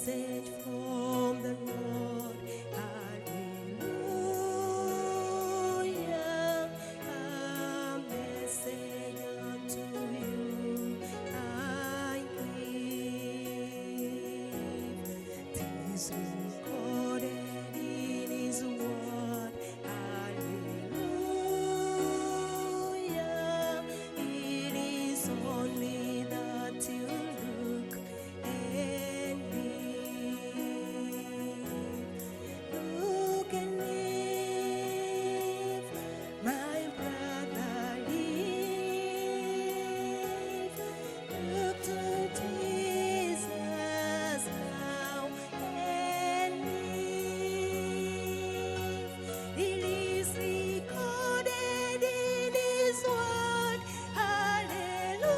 message from the Lord. Hallelujah. A message unto you I give. This recorded in His word. Hallelujah. It is only that you look and live. Look and live, my brother, live. Look to Jesus now and live. It is recorded in His word. Hallelujah.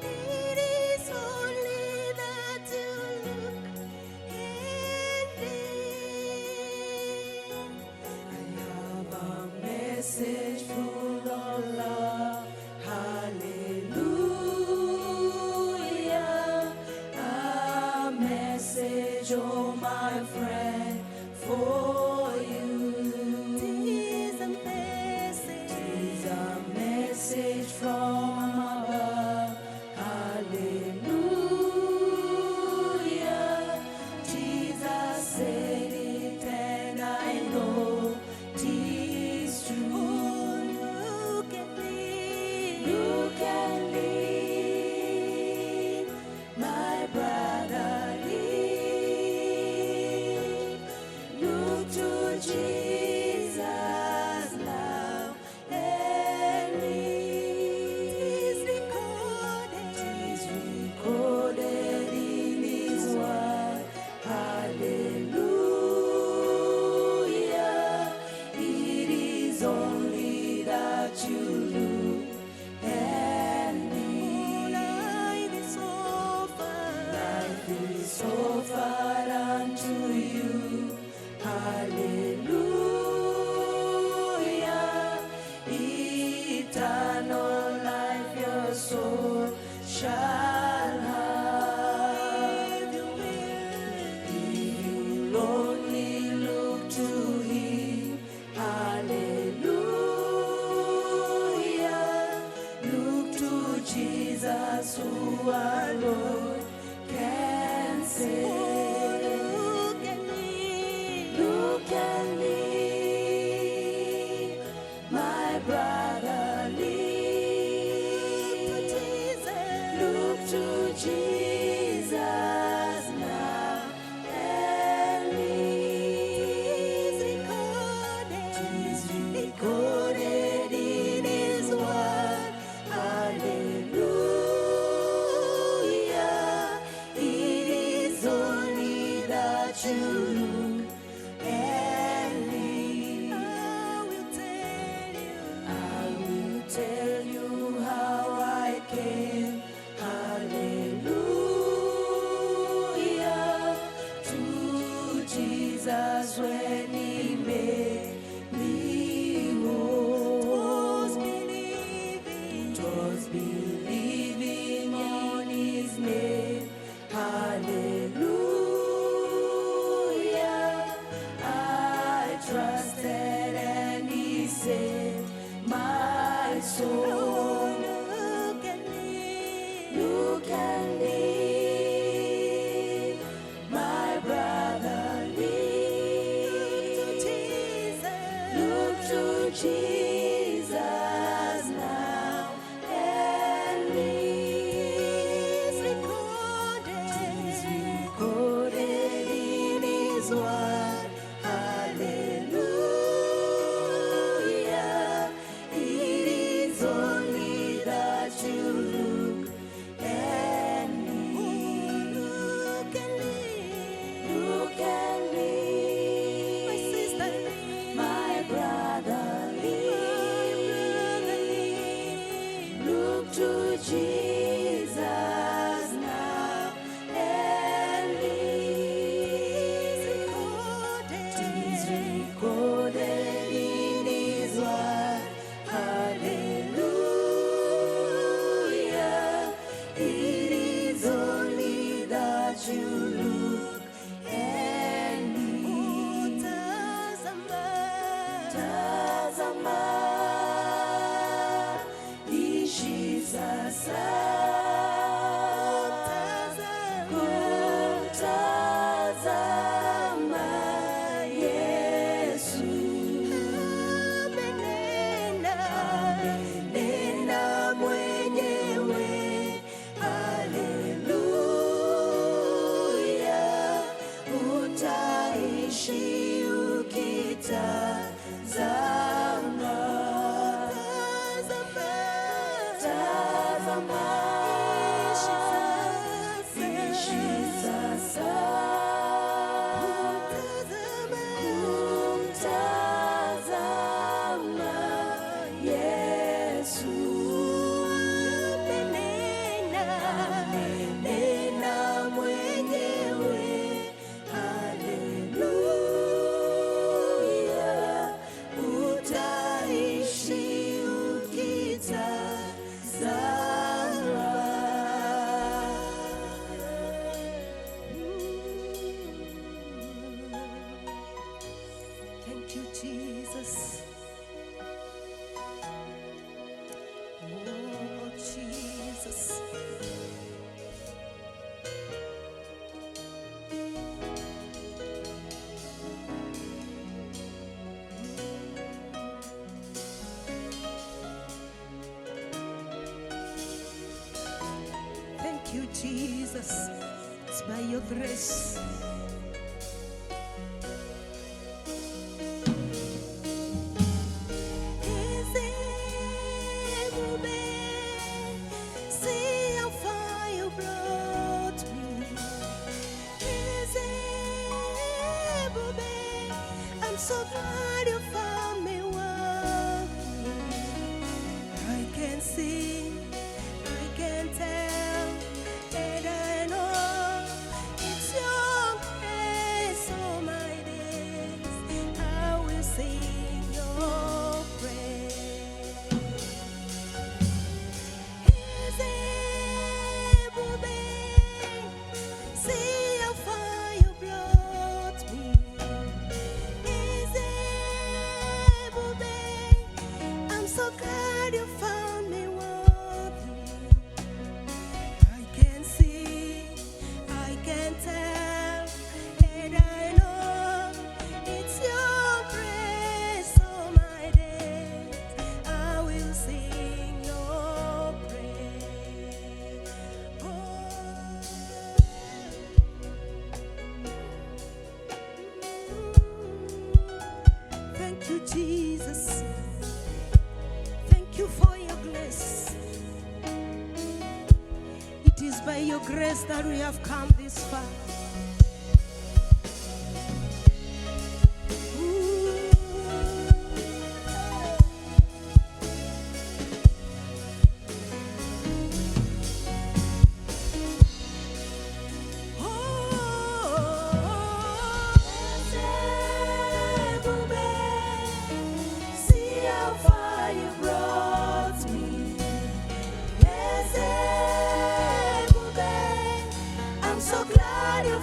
It is only that you look and live. I have a message full of love. Hallelujah. A message, oh my friend, for you. Tis a message. Tis a message from above. Hallelujah. Jesus said it and I know 'tis true. Look and live. Look and live, my brother, live. Look to Jesus now and live. 'Tis recorded in His word. Hallelujah. It is only that you look and live. Life is so far. Life is so far unto you. Hallelujah. Eternal life your soul shall have. If you'll only look to Him. Hallelujah. Look to Jesus who alone can save. Look and live. Look and live, my brother, live. Look to Jesus now and live. 'Tis recorded in His word. Hallelujah. It is only that you look and live. I will tell you how I came. Hallelujah. To Jesus when He made me whole. 'Twas believing on His name. Hallelujah. I trusted and He saved my soul. Look and live. Look and live, my brother, live. Look to Jesus. Look to Jesus now and live. 'Tis recorded in His word. Hallelujah. It is only that you look and live. Look and live. Look and live, my sister, live. My brother, live. Jesus. It's by your grace. See how far you brought me. I'm so glad you found me worthy. I can see, I can tell, and I know it's your grace all my days. I will sing your praise. See how far you brought me. I'm so glad you found me worthy. I can see, I can tell, and I know it's your grace all my days. I will sing your praise. Thank you, Jesus. Thank you for your grace. It is by your grace that we have come this far. See how far you brought me. I'm so glad you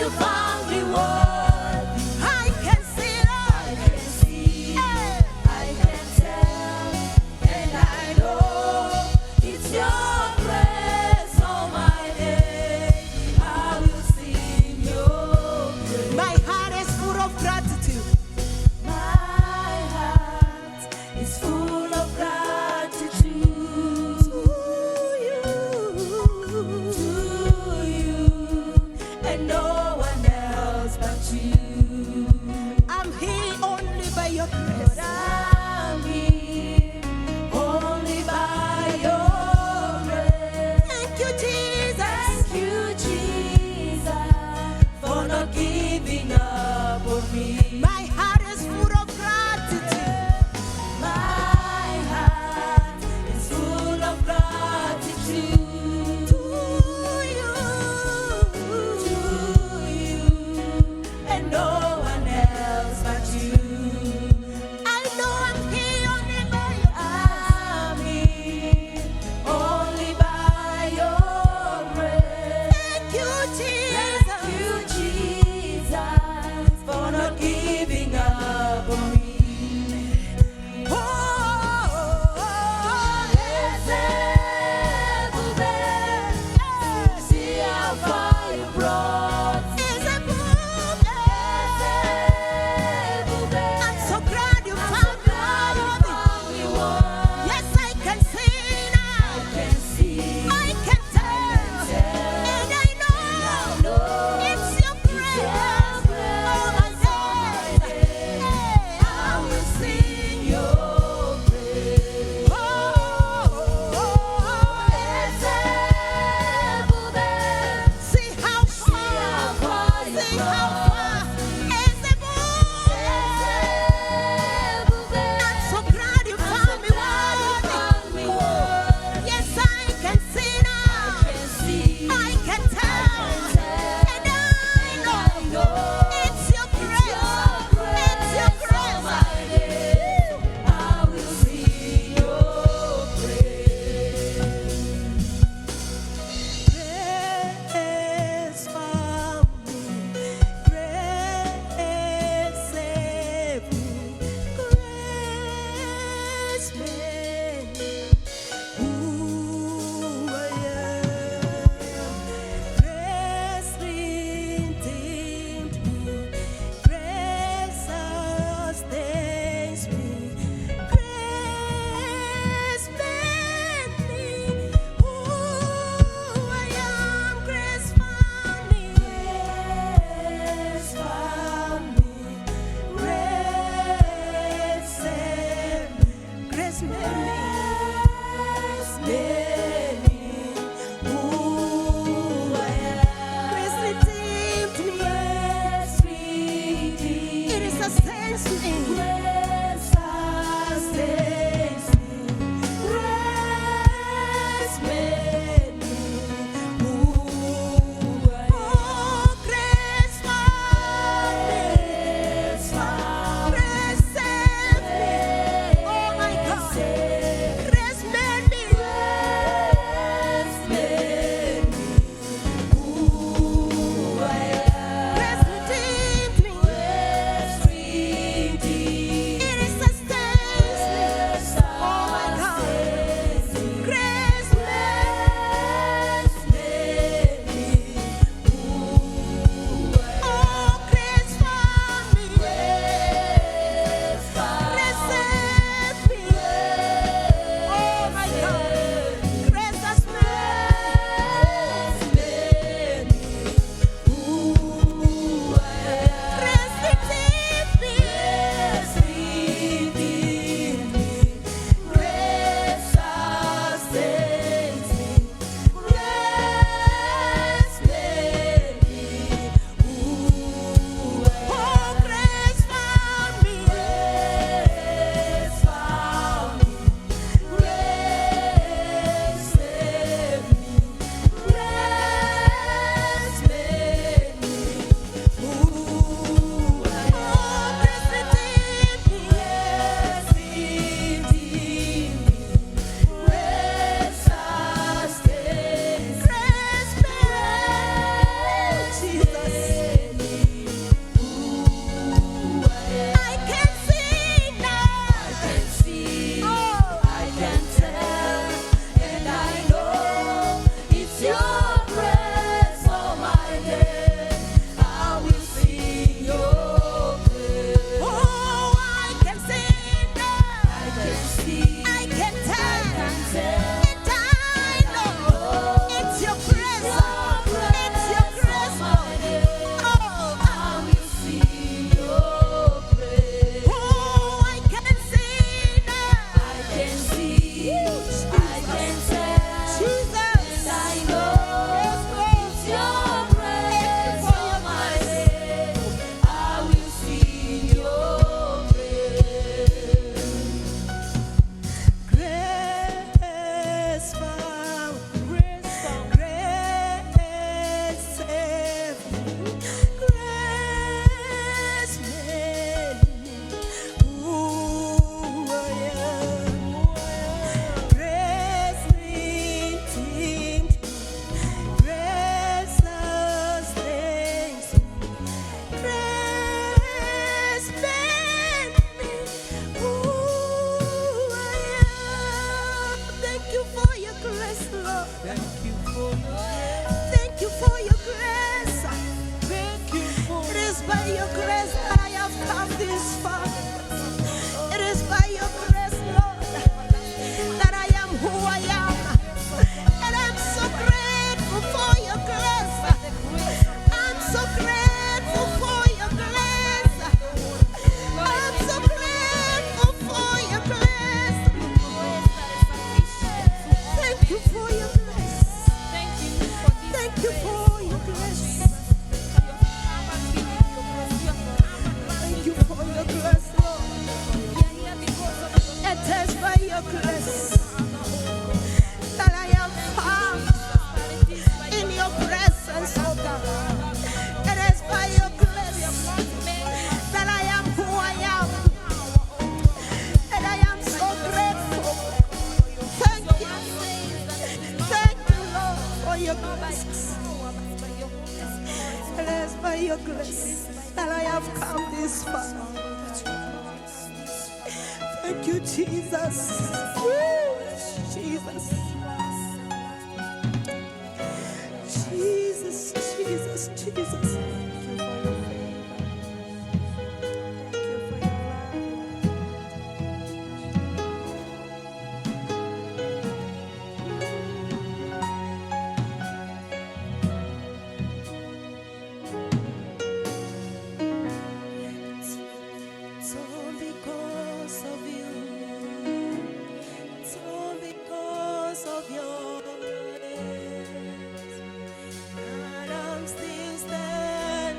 you found me worthy. I can see, I can tell, and I know it's your grace all my day. I will sing your praise. My heart is full of gratitude. My heart is full of gratitude to you, and no one else but you. I'm here only by your grace. I'm here only by your grace. Thank you, Jesus. Thank you, Jesus, for not giving up on me. My heart is full of gratitude. My heart is full of gratitude to you, and no one else but you. I know your grace that I have come this far. Thank you, Jesus. Woo! Jesus. Jesus, Jesus, Jesus. It's all because of you. It's all because of your grace. And I'm still standing.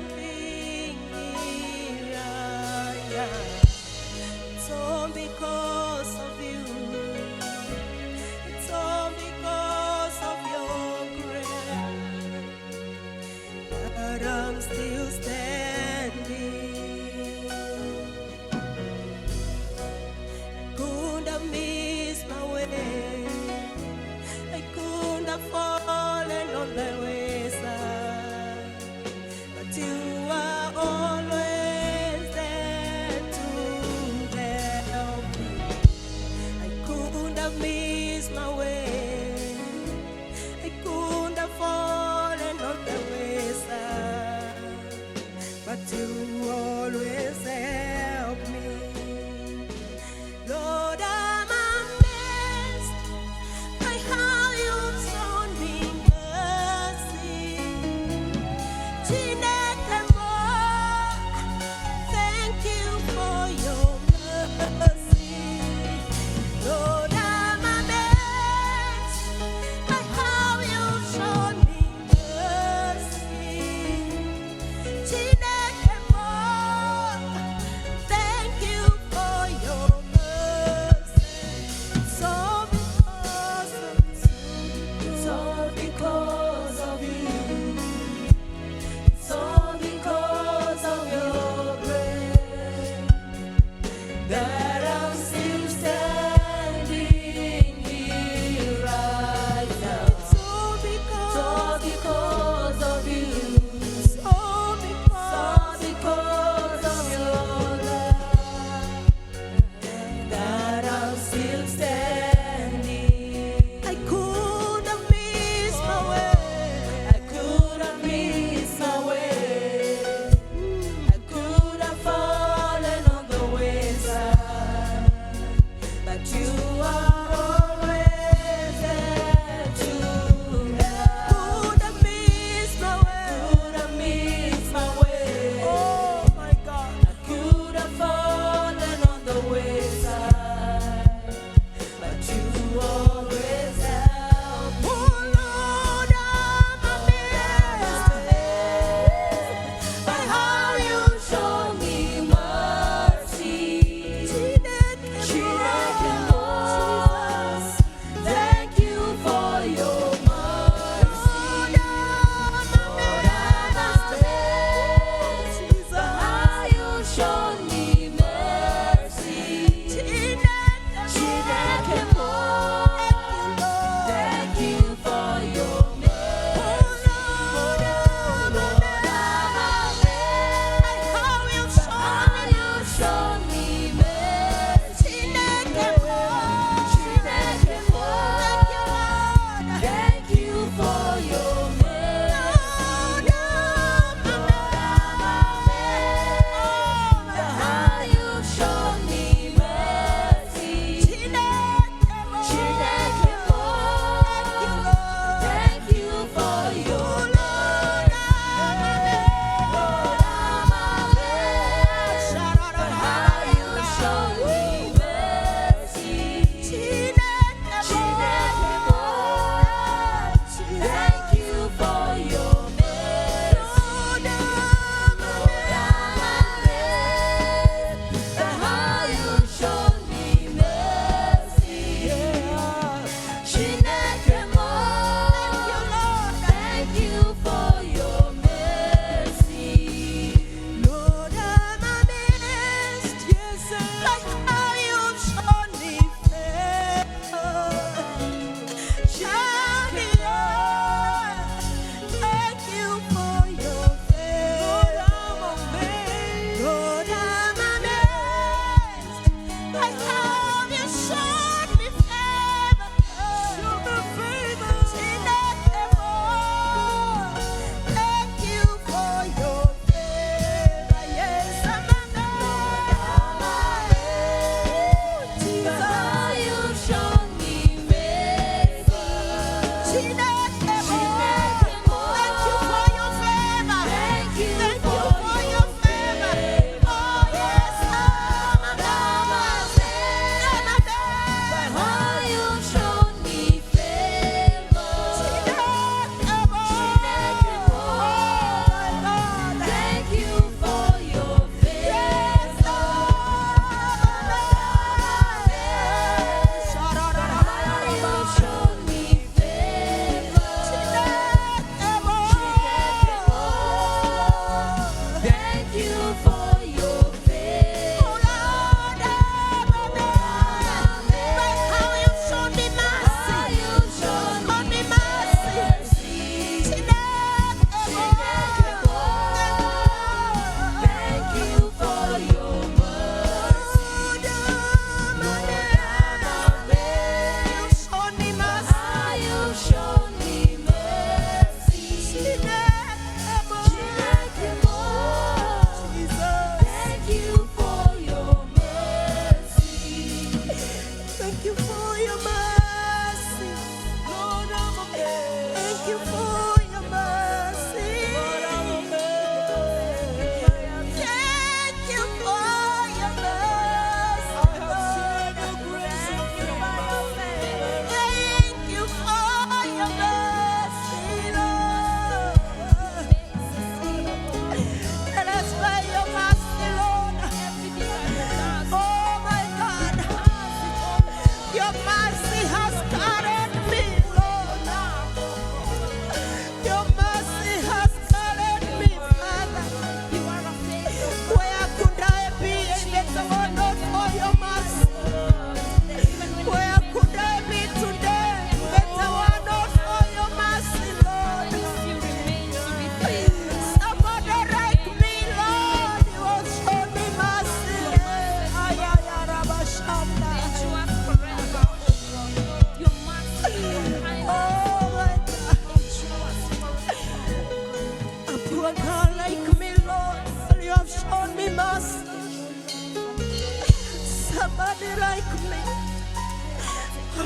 like me.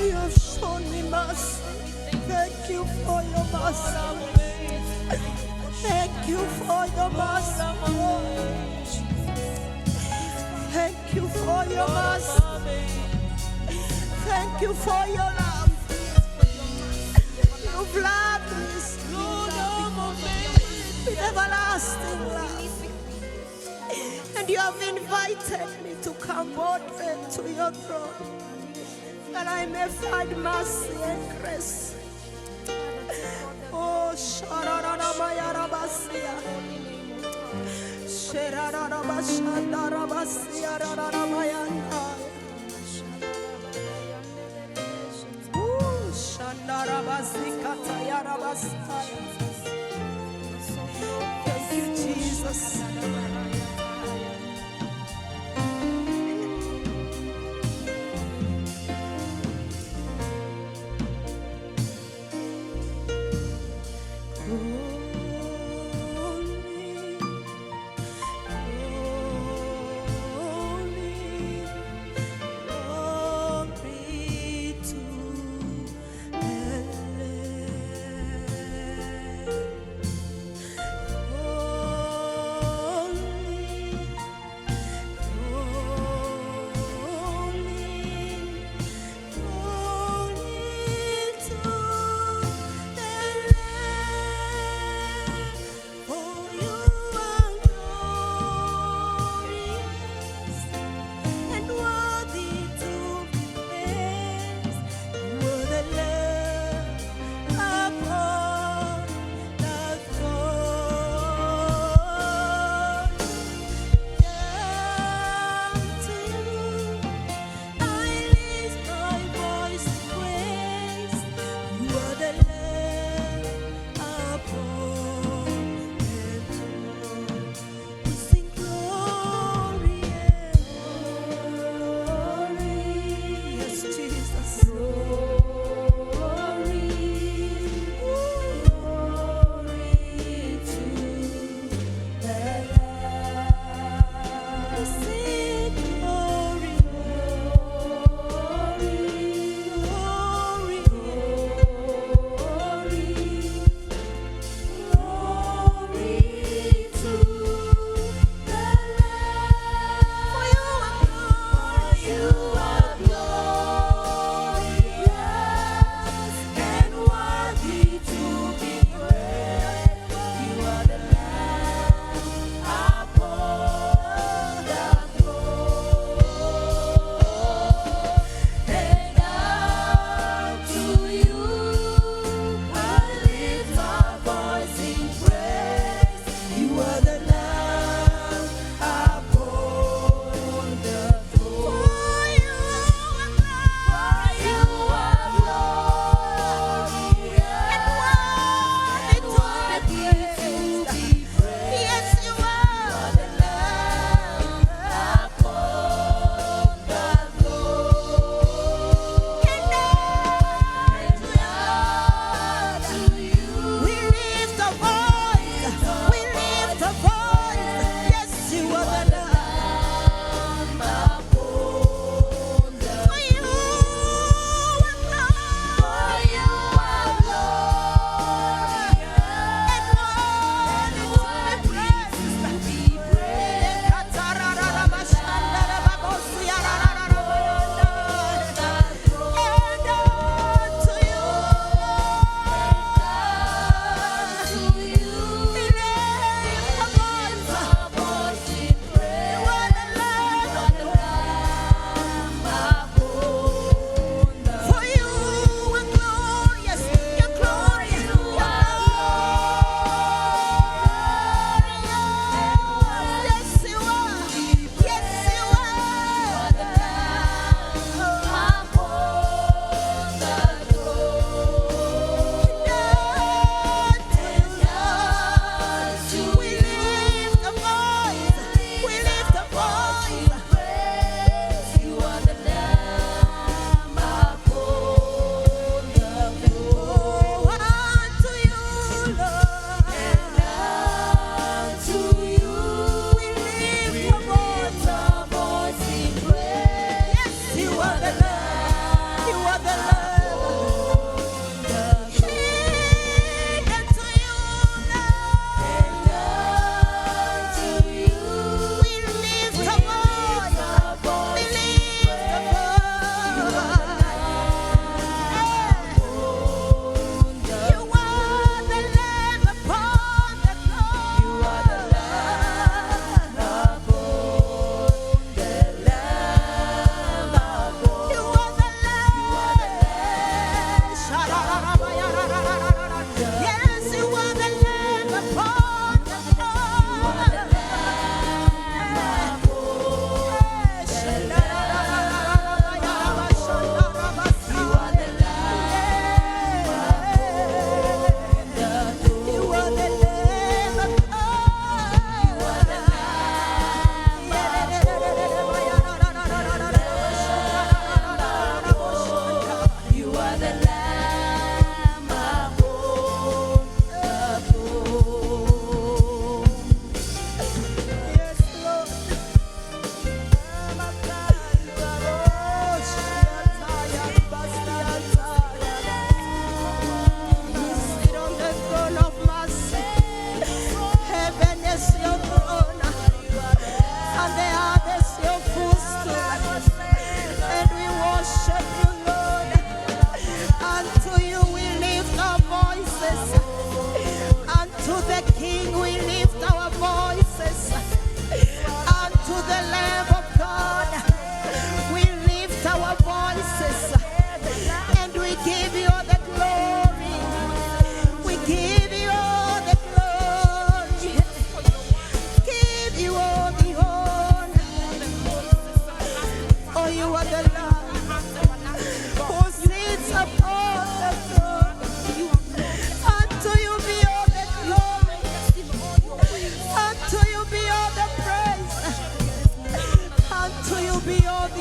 You have shown me mercy. Thank you for your mercy. Thank you for your mercy. Thank you for your mercy. Thank you for your love. You've loved me with everlasting love. And you have invited me to come boldly to your throne, that I may find mercy and grace. Oh, Sharararabayarabasia. Sherararabashandarabasia rararabayanda. Shandarabazikatayarabasaya. Thank you, Jesus.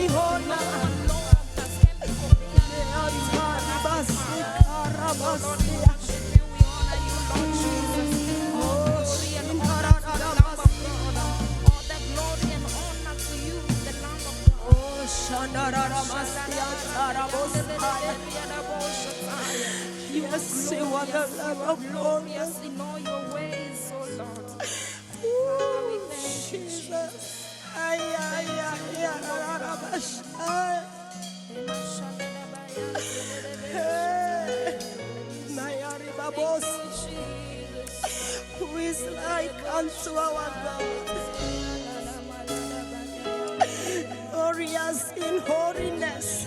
Hona. Yes, you are the Lamb of God. Yes, in all your ways, oh Lord. Ooh, Jesus. Ay, ay, ay, ay, ay. Hey, Nayari Babos. Who is like unto our God? Glorious in holiness,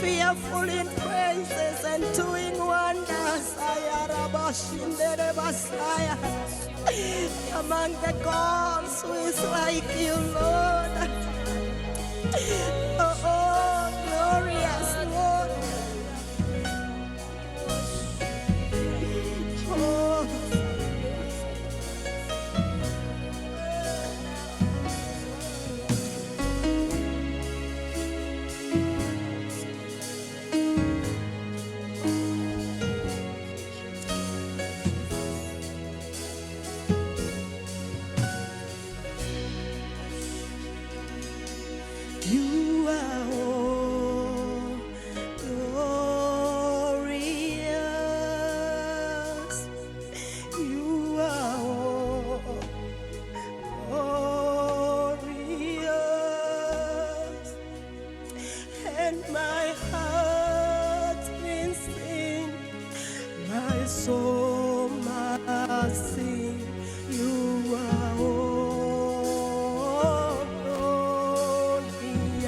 fearful in praises and doing wonders. Ayarabashindere Basaya. Among the gods, who is like you, Lord? Oh, oh, glorious Lord. Oh. You are all glorious. You are all glorious. And my heart will sing, my soul must sing. You are all glorious.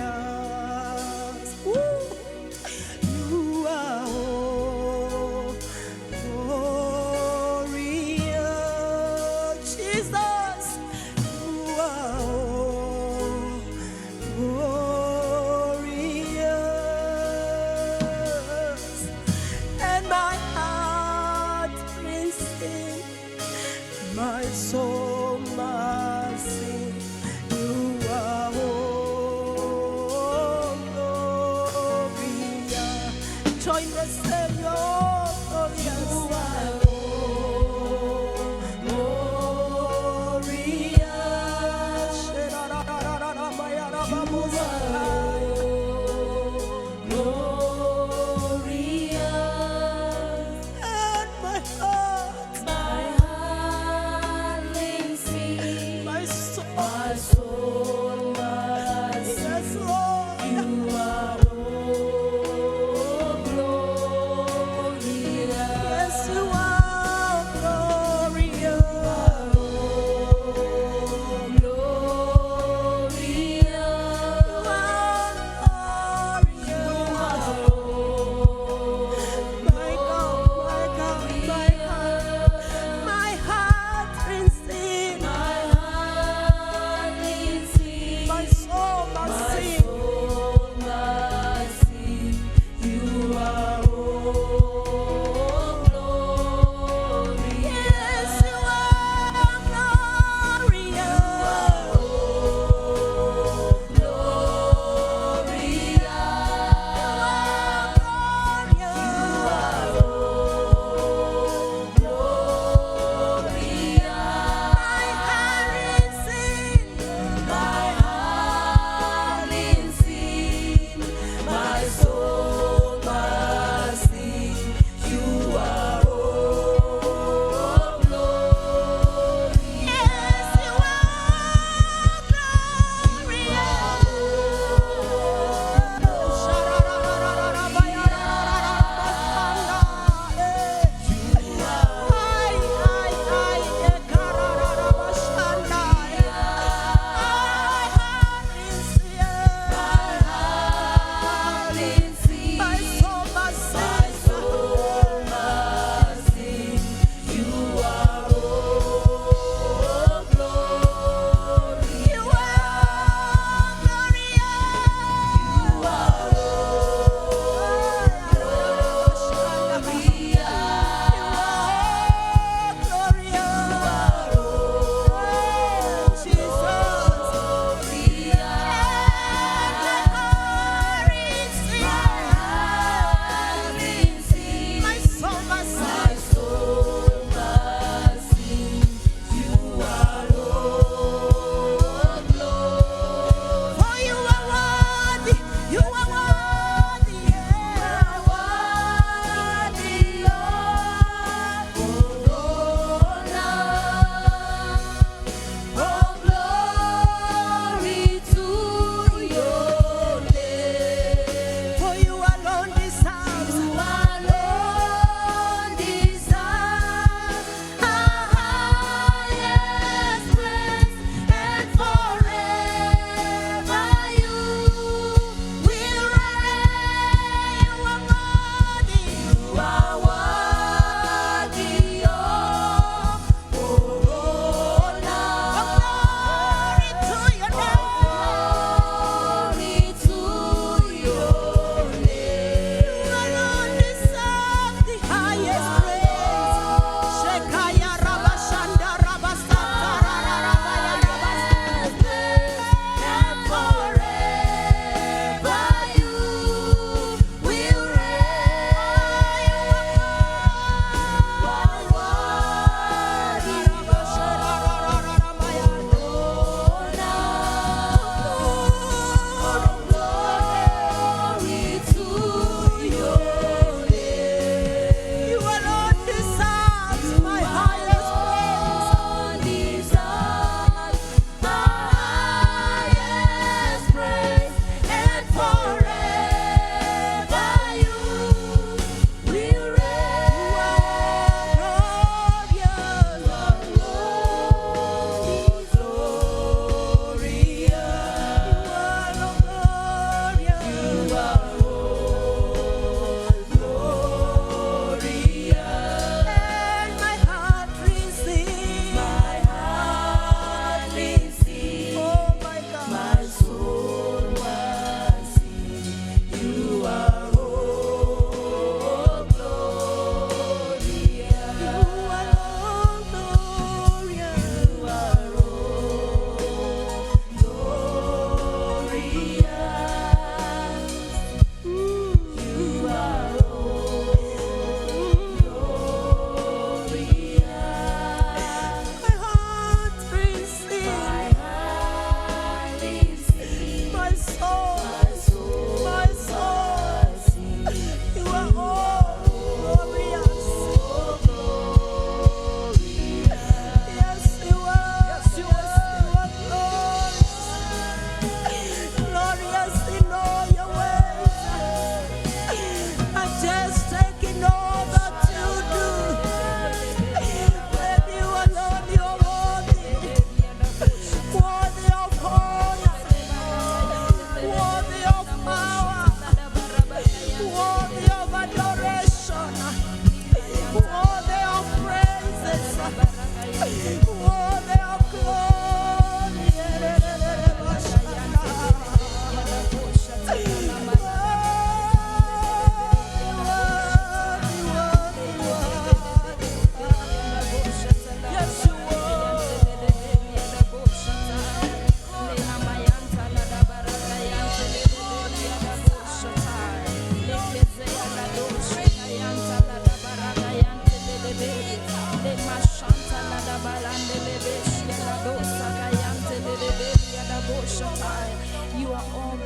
Woo! You are all glorious. Jesus, you are all glorious. And my heart will sing, my soul must sing. You are all glorious. Join the same, oh, glorious. You are all glorious. And my heart will sing, my soul. my soul must Yes, Lord. You are all glorious. Yes, you are glorious.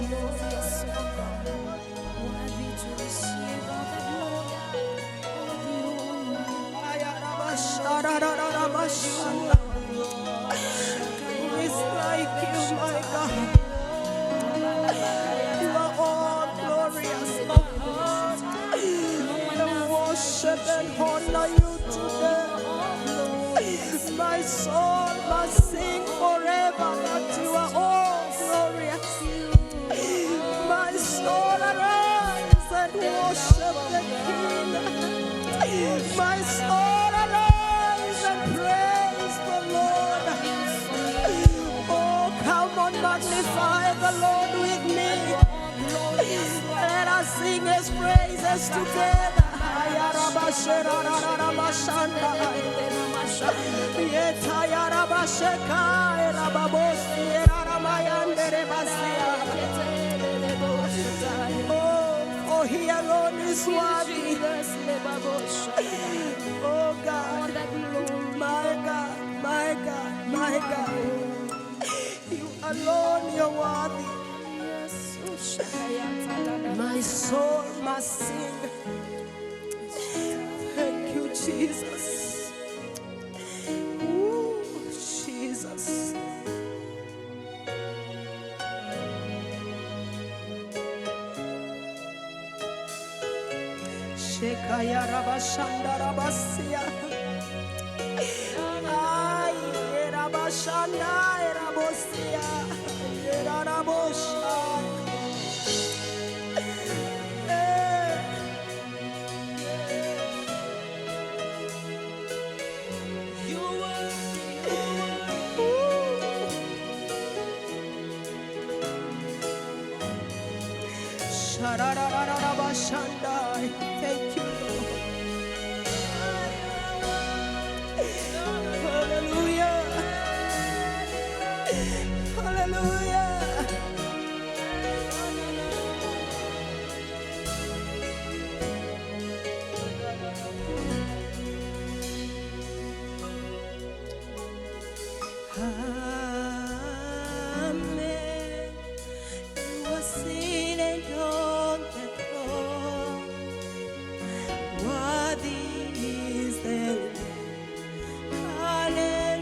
glorious, O God. Worthy to receive all the glory, all the honor. Who is like you, my God? You are all glorious, Lord. I worship and honor you today. My soul must sing forever that you are all glorious. My soul arise and worship the King. My soul arise and praise the Lord. Oh, come on, magnify the Lord with me. Let us sing his praises together. Oh, he alone is worthy. Oh God, my God, my God, my God. You alone, you're worthy. My soul must sing. Thank you, Jesus. Ooh, Jesus. Shekaya Rabashanda Rabasia. Ay, Rabashanda Rabosia. Rabosha. Thank you, Lord. Hallelujah. Hallelujah. Amen. You are seated on the throne. Worthy is the Lamb. Hallelujah.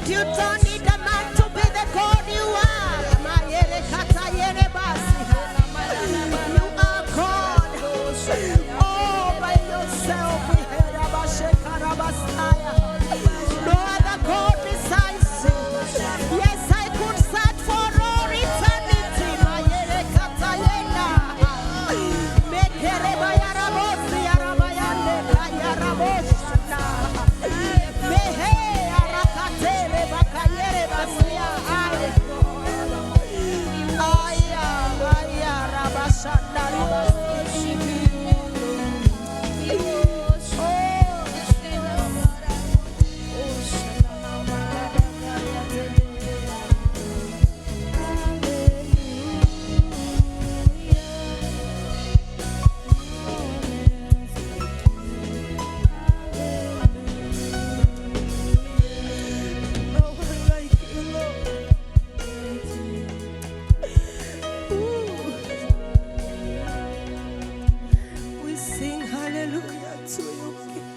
You don't need a man to be the God you are. Mayere kata yere basi. You are God. All by yourself. We heard about Shekarabasaya. No other God besides you. Yes, I could search for all eternity. Mayere kata yena. Mekere bayara bosi arabayande bayara boshna. Mehe arakatele bakayere basia aya. Aya aya rabashanda rabasi. No one like you, Lord. Ooh. We sing hallelujah to you, King.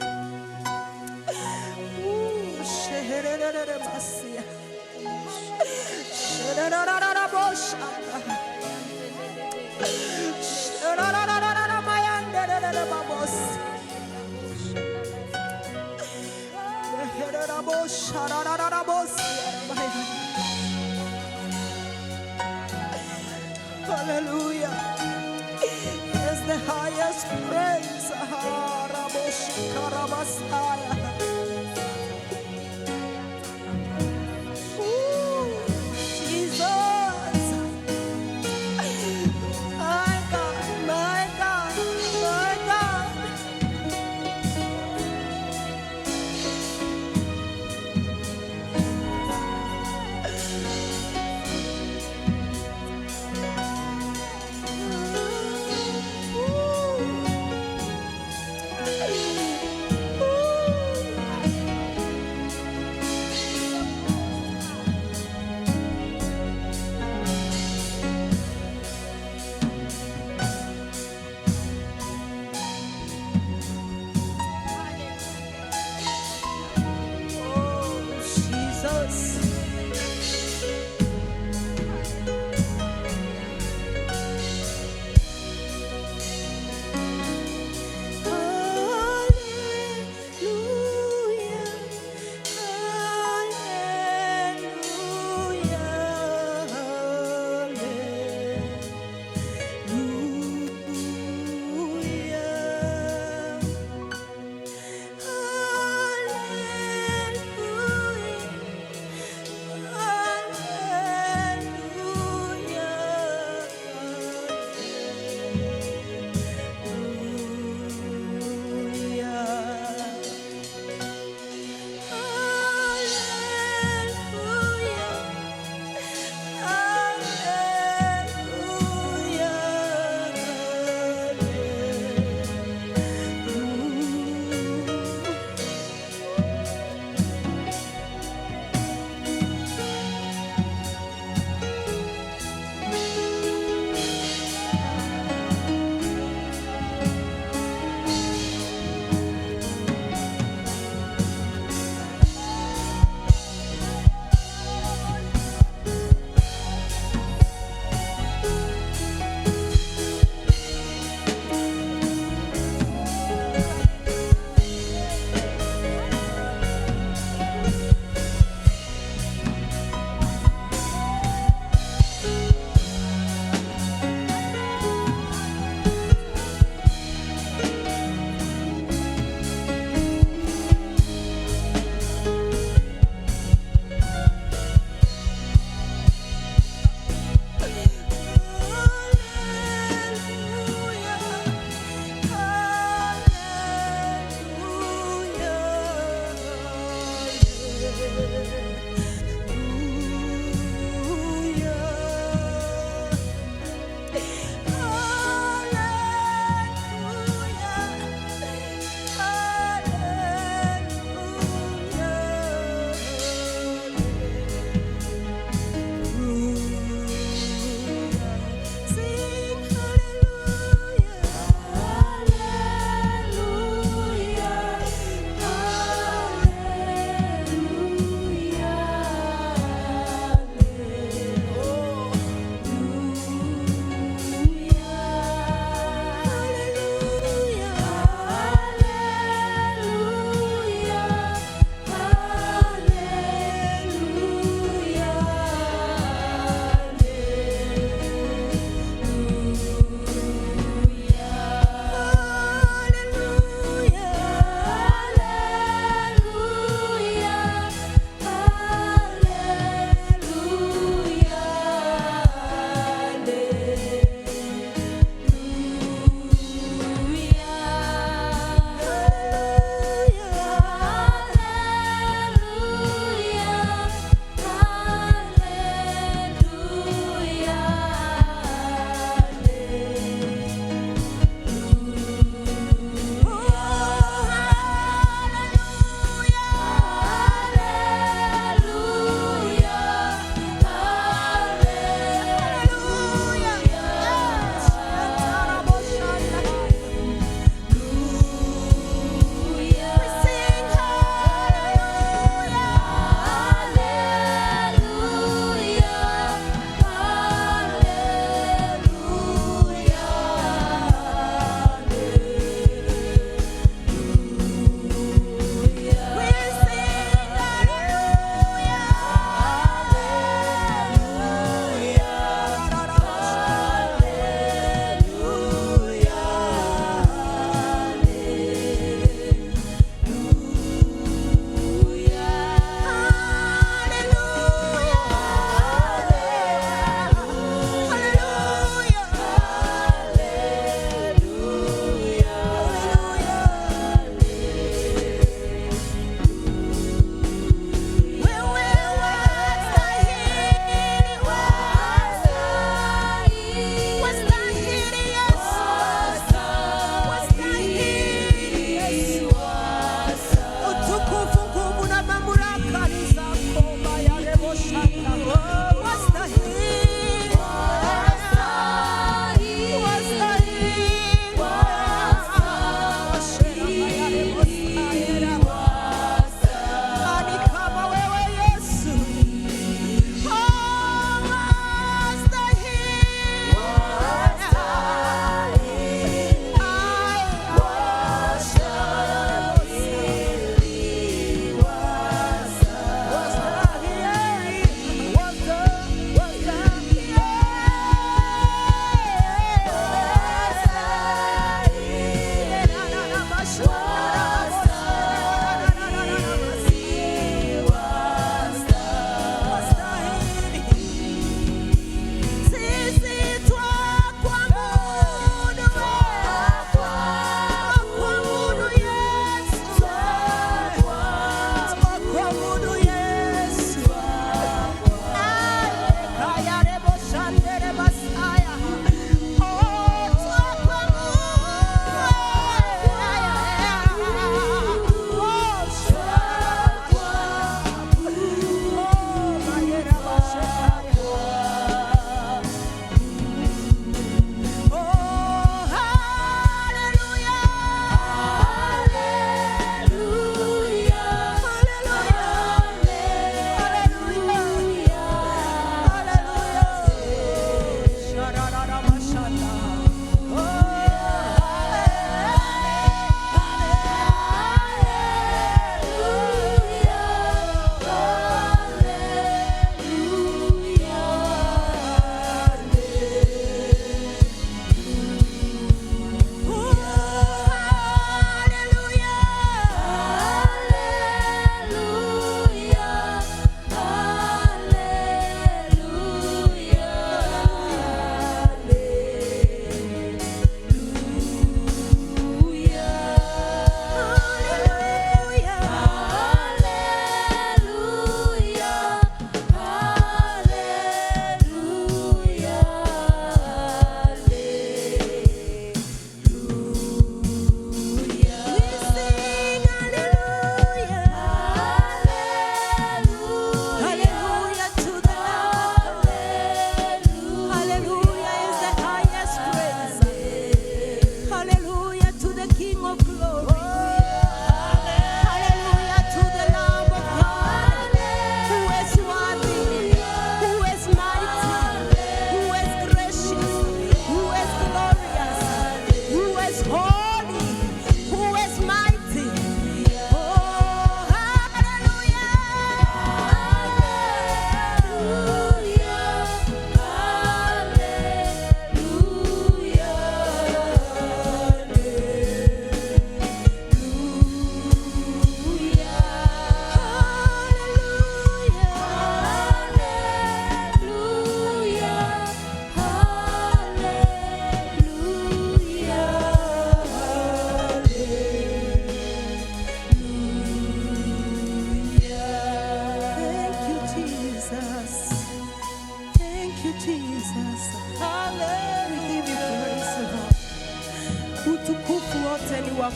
Ooh, shehererere basia. Shererarara bosha. Shererarara mayanderere babosi. Sheherera bosha, rarara bosi. Hallelujah. Is the highest praise. Haraboshkarabasaya. Ooh, Jesus. My God, my God, my God. Ooh.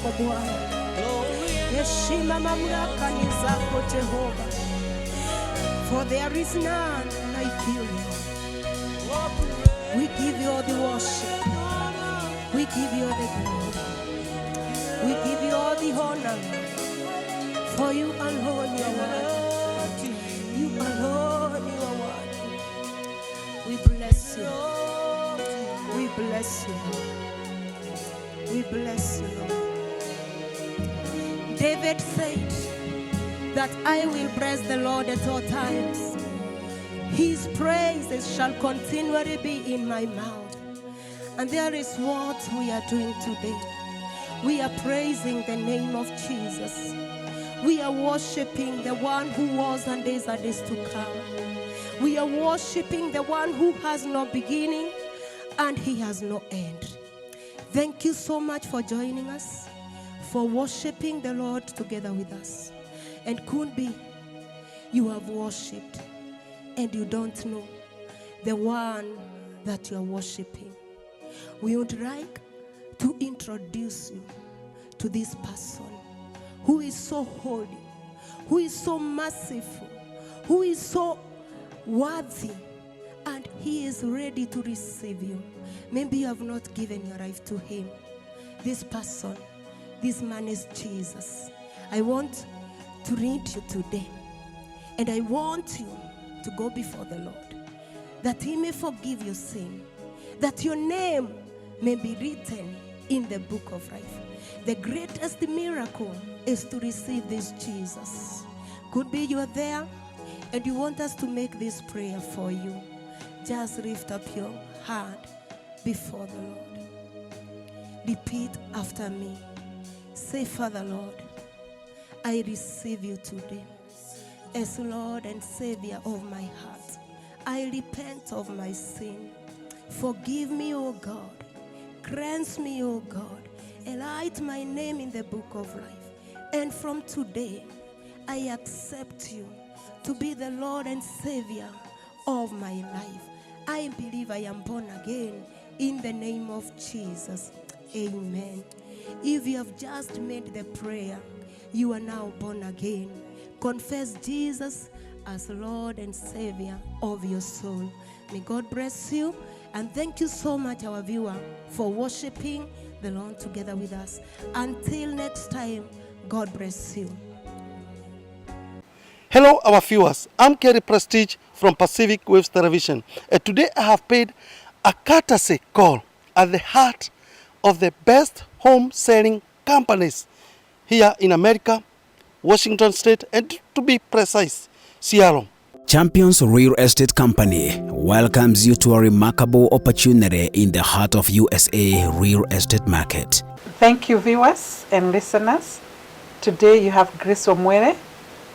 zako Bwana. Heshima mamlaka ni zako Jehova. For there is none like you. We give you all the worship. We give you all the glory. We give you all the honor. For you alone you are worthy. You alone you are worthy. We bless you. We bless you. We bless you, Lord. David said that I will bless the Lord at all times. His praises shall continually be in my mouth. And there is what we are doing today. We are praising the name of Jesus. We are worshiping the one who was and is to come. We are worshiping the one who has no beginning and he has no end. Thank you so much for joining us, for worshiping the Lord together with us. And could be you have worshipped and you don't know the one that you are worshiping. We would like to introduce you to this person who is so holy, who is so merciful, who is so worthy, and he is ready to receive you. Maybe you have not given your life to him. This person, this man is Jesus. I want to read you today, and I want you to go before the Lord, that he may forgive your sin, that your name may be written in the book of life. The greatest miracle is to receive this Jesus. Could be you are there and you want us to make this prayer for you. Just lift up your hand before the Lord. Repeat after me. Say, Father Lord, I receive you today as Lord and Savior of my heart. I repent of my sin. Forgive me, O God. Cleanse me, O God. And write my name in the book of life. And from today, I accept you to be the Lord and Savior of my life. I believe I am born again in the name of Jesus. Amen. If you have just made the prayer, you are now born again. Confess Jesus as Lord and Savior of your soul. May God bless you. And thank you so much, our viewer, for worshiping the Lord together with us. Until next time, God bless you. Hello, our viewers. I'm Kerry Prestige from Pacific Waves Television. And today I have paid a courtesy call at the heart of the best home selling companies here in America, Washington State, and to be precise, Seattle. Champions Real Estate Company welcomes you to a remarkable opportunity in the heart of USA real estate market. Thank you, viewers and listeners. Today you have Grace Wamwere,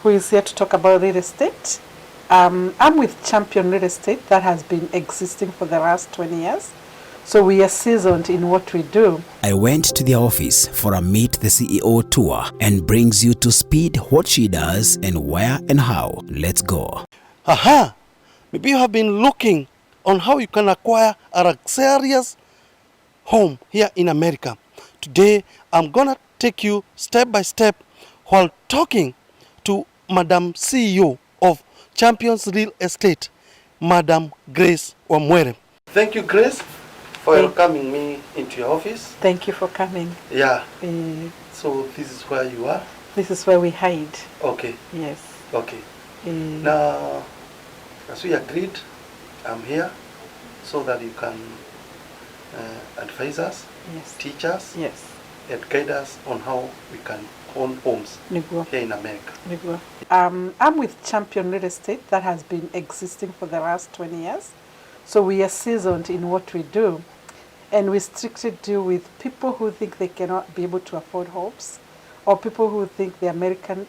who is here to talk about real estate. I'm with Champion Real Estate that has been existing for the last 20 years. So we are seasoned in what we do. I went to their office for a Meet the CEO tour and brings you to speed what she does and where and how. Let's go. Aha! Maybe you have been looking on how you can acquire a luxurious home here in America. Today, I'm gonna take you step by step while talking to Madam CEO of Champions Real Estate, Madam Grace Wamwere. Thank you, Grace, for welcoming me into your office. Thank you for coming. Yeah. So this is where you are? This is where we hide. Okay. Yes. Okay. Now, as we agreed, I'm here so that you can advise us, Yes. teach us, Yes. and guide us on how we can own homes Negro. here in America. Negro. I'm with Champion Real Estate that has been existing for the last 20 years. So we are seasoned in what we do. And we strictly deal with people who think they cannot be able to afford homes, or people who think the American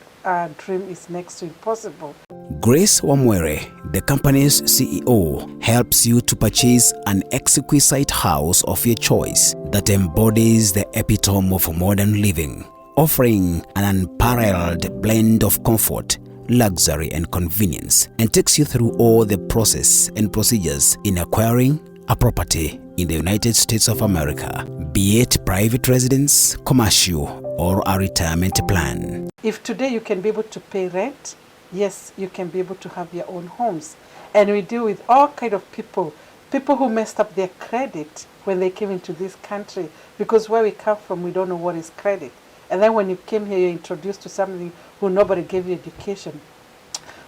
dream is next to impossible. Grace Wamwere, the company's CEO, helps you to purchase an exquisite house of your choice that embodies the epitome of modern living, offering an unparalleled blend of comfort, luxury, and convenience, and takes you through all the process and procedures in acquiring a property in the United States of America, be it private residence, commercial, or a retirement plan. If today you can be able to pay rent, yes, you can be able to have your own homes. And we deal with all kind of people who messed up their credit when they came into this country, because where we come from, we don't know what is credit. And then when you came here, you're introduced to something who nobody gave you education.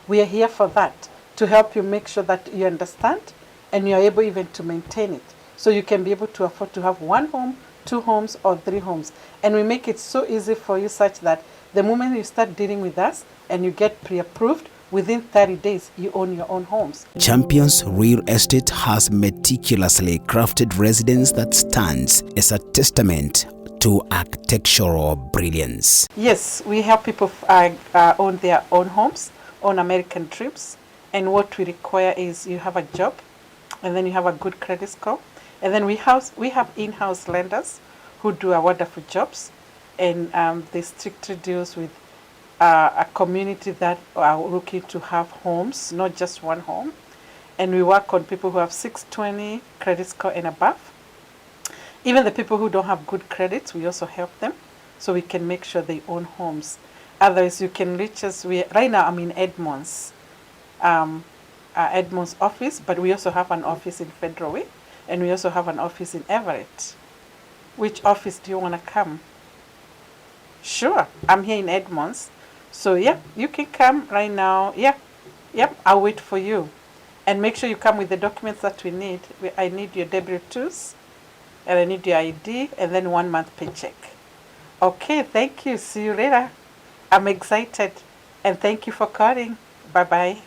We are here for that, to help you make sure that you understand and you're able even to maintain it. So you can be able to afford to have 1 home, 2 homes, or 3 homes. And we make it so easy for you such that the moment you start dealing with us and you get pre-approved, within 30 days, you own your own homes. Champions Real Estate has meticulously crafted residence that stands as a testament to architectural brilliance. Yes, we help people own their own homes, own American trips. And what we require is you have a job, and then you have a good credit score. And then we have in-house lenders who do a wonderful jobs. And they strictly deals with a community that are looking to have homes, not just 1 home. And we work on people who have 620 credit score and above. Even the people who don't have good credits, we also help them, so we can make sure they own homes. Otherwise, you can reach us. Right now, I'm in Edmonds, Edmonds office, but we also have an office in Federal Way, and we also have an office in Everett. Which office do you want to come? Sure, I'm here in Edmonds. So yeah, you can come right now. Yep, I'll wait for you. And make sure you come with the documents that we need. I need your W-2s, and I need your ID, and then 1 month paycheck. Okay, thank you. See you later. I'm excited, and thank you for calling. Bye-bye.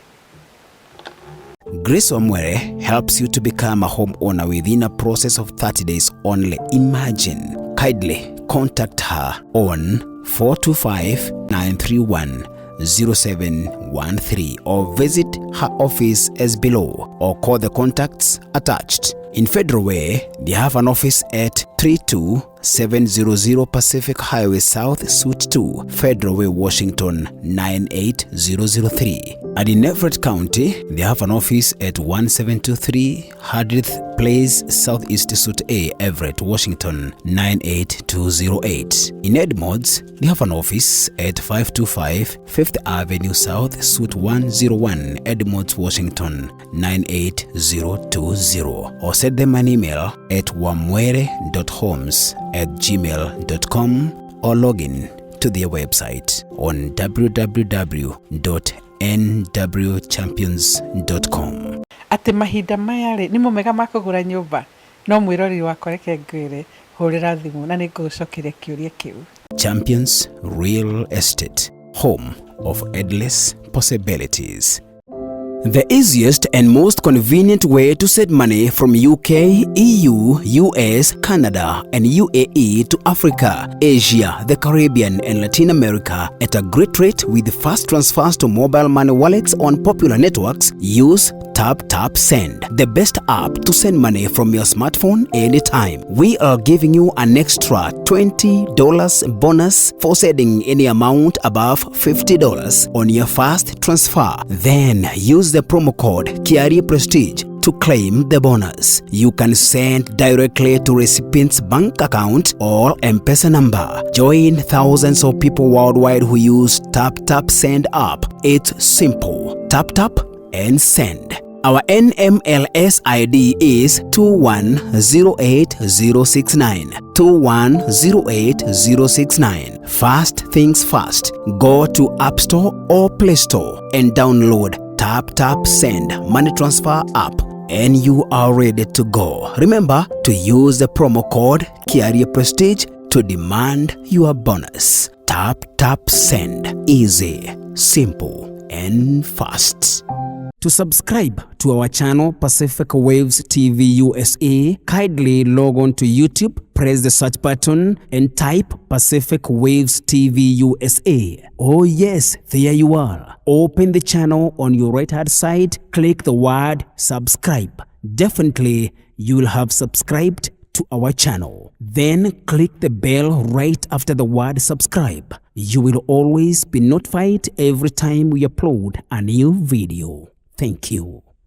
Grace Omwere helps you to become a homeowner within a process of 30 days only. Imagine. Kindly contact her on 425-931-0713 or visit her office as below, or call the contacts attached. In Federal Way, they have an office at 32700 Pacific Highway South, Suite 2, Federal Way, Washington 98003. And in Everett County, they have an office at 1723 Hardith Place, Southeast Suite A, Everett, Washington 98208. In Edmonds, they have an office at 525 Fifth Avenue South, Suite 101, Edmonds, Washington 98020. Or send them an email at wamwere.homes@gmail.com or log in to their website on www.nwchampions.com. Ati mahinda maya ri ni mumega makugura nyumba no mwirori wakwa reke ngwire hurira thimu na nigucokeria kiuria kiu. Champions Real Estate, home of endless possibilities. The easiest and most convenient way to send money from UK, EU, US, Canada, and UAE to Africa, Asia, the Caribbean, and Latin America at a great rate with fast transfers to mobile money wallets on popular networks. Use TapTapSend, the best app to send money from your smartphone anytime. We are giving you an extra $20 bonus for sending any amount above $50 on your first transfer. Then use the promo code Kiari Prestige to claim the bonus. You can send directly to recipient's bank account or M-Pesa number. Join thousands of people worldwide who use TapTapSend app. It's simple. Tap tap and send. Our NMLS ID is 2108069. 2108069. First things first. Go to App Store or Play Store and download TapTapSend money transfer app, and you are ready to go. Remember to use the promo code Kiari Prestige to demand your bonus. TapTapSend. Easy, simple, and fast. To subscribe to our channel Pacific Waves TV USA, kindly log on to YouTube, press the search button and type Pacific Waves TV USA. Oh yes, there you are. Open the channel on your right hand side, click the word subscribe. Definitely you will have subscribed to our channel. Then click the bell right after the word subscribe. You will always be notified every time we upload a new video. Thank you.